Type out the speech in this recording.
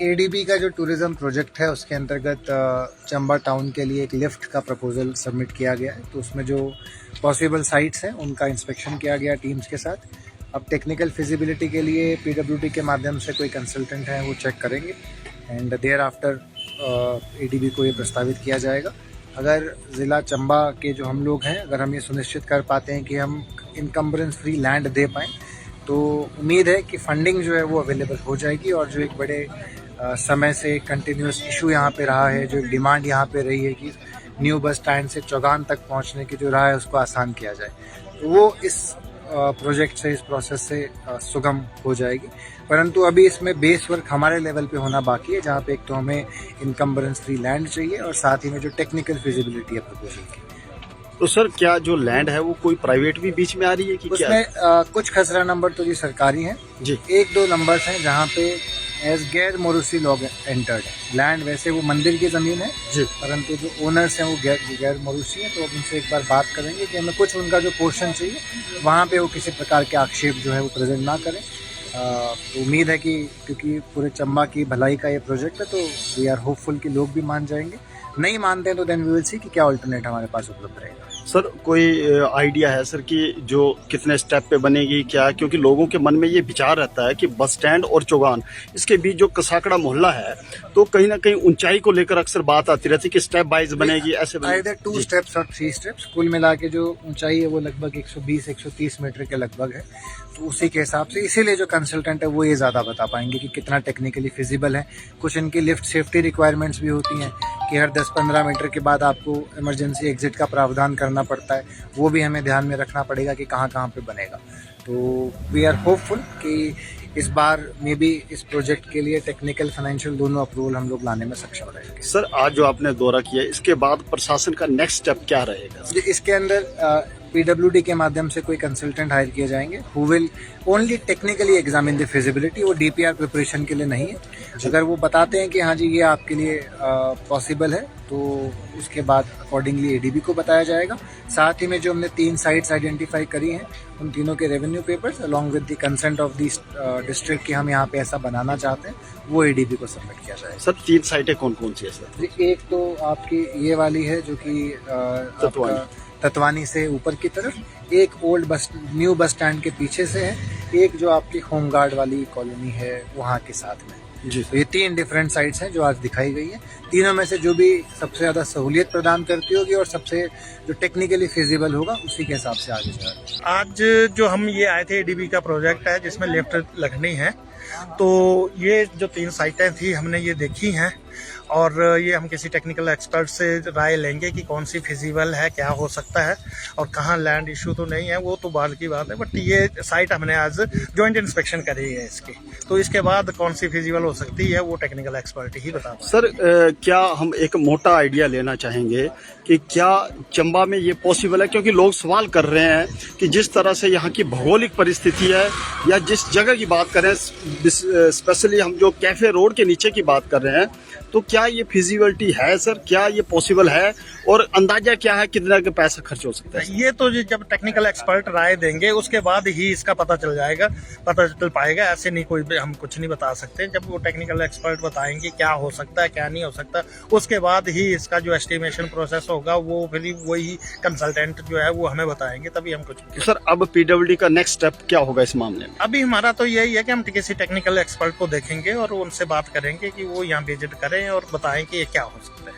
ADB का जो tourism project है उसके अंतर्गत चंबा टाउन के लिए एक लिफ्ट का प्रपोजल सबमिट किया गया है। तो उसमें जो पॉसिबल साइट्स हैं उनका इंस्पेक्शन किया गया टीम्स के साथ। अब टेक्निकल फिजिबिलिटी के लिए पीडब्ल्यूडी के माध्यम से कोई कंसल्टेंट है वो चेक करेंगे एंड देयर आफ्टर एडीबी को ये प्रस्तावित किया जाएगा। अगर ज़िला चंबा के जो हम लोग हैं, अगर हम ये सुनिश्चित कर पाते हैं कि हम इनकम्बरेंस फ्री लैंड दे पाएँ तो उम्मीद है कि फंडिंग जो है वो अवेलेबल हो जाएगी और जो एक बड़े समय से कंटिन्यूस इशू यहाँ पे रहा है, जो एक डिमांड यहाँ पे रही है कि न्यू बस स्टैंड से चौगान तक पहुँचने की जो राह है उसको आसान किया जाए, तो वो इस प्रोजेक्ट से, इस प्रोसेस से सुगम हो जाएगी। परंतु अभी इसमें बेस वर्क हमारे लेवल पे होना बाकी है, जहाँ पे एक तो हमें इनकम्बरेंस फ्री लैंड चाहिए और साथ ही में जो टेक्निकल फिजिबिलिटी है प्रपोजल की। तो सर क्या जो लैंड है वो कोई प्राइवेट भी बीच में आ रही है कि उसमें क्या? कुछ खसरा नंबर तो जी सरकारी हैं जी, एक दो नंबर्स हैं जहाँ पे एज गैर मोरूसी लोग एंटर्ड है। लैंड वैसे वो मंदिर की ज़मीन है जी, परंतु जो ओनर्स हैं वो गैर मोरूसी हैं। तो अब उनसे एक बार बात करेंगे कि हमें कुछ उनका जो पोर्शन चाहिए वहाँ पे वो किसी प्रकार के आक्षेप जो है वो प्रेजेंट ना करें। तो उम्मीद है कि क्योंकि पूरे चंबा की भलाई का ये प्रोजेक्ट है तो वी आर होपफुल कि लोग भी मान जाएंगे। नहीं मानते हैं तो देन वी विल सी कि क्या अल्टरनेट हमारे पास उपलब्ध रहेगा। सर कोई आइडिया है सर कि जो कितने स्टेप पे बनेगी क्या? क्योंकि लोगों के मन में ये विचार रहता है कि बस स्टैंड और चौगान इसके बीच जो कसाकड़ा मोहल्ला है तो कहीं ना कहीं ऊंचाई को लेकर अक्सर बात आती रहती है कि स्टेप वाइज बनेगी, ऐसे आइदर 2 स्टेप्स और 3 स्टेप्स। कुल मिला के जो ऊंचाई है वो लगभग 120-130 मीटर के लगभग है। तो उसी के हिसाब से इसीलिए जो कंसल्टेंट है वो ये ज़्यादा बता पाएंगे कि कितना टेक्निकली फिजिबल है। कुछ इनकी लिफ्ट सेफ्टी रिक्वायरमेंट्स भी होती हैं कि हर 10-15 मीटर के बाद आपको इमरजेंसी एग्जिट का प्रावधान करना पड़ता है, वो भी हमें ध्यान में रखना पड़ेगा कि कहाँ कहाँ पे बनेगा। तो वी आर होपफुल कि इस बार मे बी इस प्रोजेक्ट के लिए टेक्निकल फाइनेंशियल दोनों अप्रूवल हम लोग लाने में सक्षम रहेंगे। सर आज जो आपने दौरा किया इसके बाद प्रशासन का नेक्स्ट स्टेप क्या रहेगा? इसके अंदर पीडब्ल्यूडी के माध्यम से कोई कंसल्टेंट हायर किए जाएंगे who will only technically examine the feasibility. वो डीपीआर प्रिपरेशन के लिए नहीं है। अगर वो बताते हैं कि हाँ जी ये आपके लिए पॉसिबल है तो उसके बाद अकॉर्डिंगली एडीबी को बताया जाएगा। साथ ही में जो हमने 3 साइट्स आइडेंटिफाई करी हैं उन तीनों के revenue papers along with the consent of the district की हम यहाँ पे ऐसा बनाना चाहते हैं वो एडीबी को सबमिट किया जाएगा। सर 3 साइटें कौन कौन सी है सर? एक तो आपकी ये वाली है जो कि तत्वानी से ऊपर की तरफ, एक न्यू बस स्टैंड के पीछे से है, एक जो आपकी होमगार्ड वाली कॉलोनी है वहाँ के साथ में जी। तो ये 3 डिफरेंट साइट्स हैं जो आज दिखाई गई है। तीनों में से जो भी सबसे ज़्यादा सहूलियत प्रदान करती होगी और सबसे जो टेक्निकली फिजिबल होगा उसी के हिसाब से आगे जाएगा। आज जो हम ये आए थे एडीबी का प्रोजेक्ट है जिसमें लिफ्ट लगनी है, तो ये जो 3 साइटें थी हमने ये देखी हैं और ये हम किसी टेक्निकल एक्सपर्ट से राय लेंगे कि कौन सी फिजिबल है, क्या हो सकता है और कहाँ लैंड इशू तो नहीं है, वो तो बाद की बात है। बट ये साइट हमने आज जॉइंट इंस्पेक्शन करी है इसकी, तो इसके बाद कौन सी फिजिबल हो सकती है वो टेक्निकल एक्सपर्ट ही बता पाएंगे। सर क्या हम एक मोटा आइडिया लेना चाहेंगे कि क्या चंबा में ये पॉसिबल है? क्योंकि लोग सवाल कर रहे हैं कि जिस तरह से यहाँ की भौगोलिक परिस्थिति है या जिस जगह की बात करें, स्पेशली हम जो कैफे रोड के नीचे की बात कर रहे हैं, तो क्या ये फिजिबिलिटी है सर? क्या ये पॉसिबल है और अंदाजा क्या है कितना का पैसा खर्च हो सकता है? ये तो जब टेक्निकल एक्सपर्ट राय देंगे उसके बाद ही इसका पता चल पाएगा। ऐसे नहीं कोई हम कुछ नहीं बता सकते। जब वो टेक्निकल एक्सपर्ट बताएंगे क्या हो सकता है क्या नहीं हो सकता, उसके बाद ही इसका जो एस्टिमेशन प्रोसेस होगा वो फिर वही कंसल्टेंट जो है वो हमें बताएंगे, तभी हम कुछ। सर अब पीडब्ल्यूडी का नेक्स्ट स्टेप क्या होगा इस मामले में? अभी हमारा तो यही है कि हम किसी टेक्निकल एक्सपर्ट को देखेंगे और उनसे बात करेंगे कि वो यहाँ विजिट करें और बताएं कि ये क्या हो सकता है।